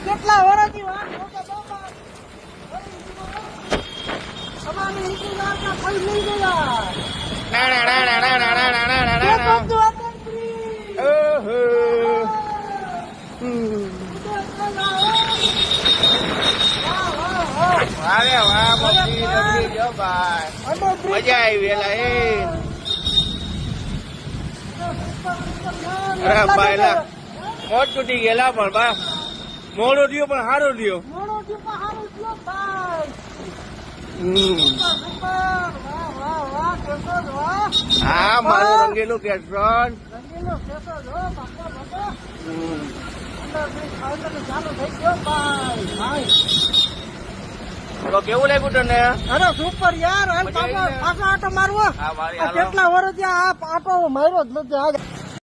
કેટલા વર્ષથી વાત તમારી ઇન્તજારના ફળ લઈ ગયા. અરે વાહ મમ્મી ડબલી જો ભાઈ મજા આવી એલા એ અરે ભાઈ મોટ તૂટી ગયેલા પણ બા મોડો થયો પણ સારો થયો હા મારું રંગેલું કેસ્ટ્રોન તો કેવું લાગ્યું તને? અરે સુપર યાર, પાછો આટો મારવો. કેટલા વર્ષ આટો માર્યો જ નથી.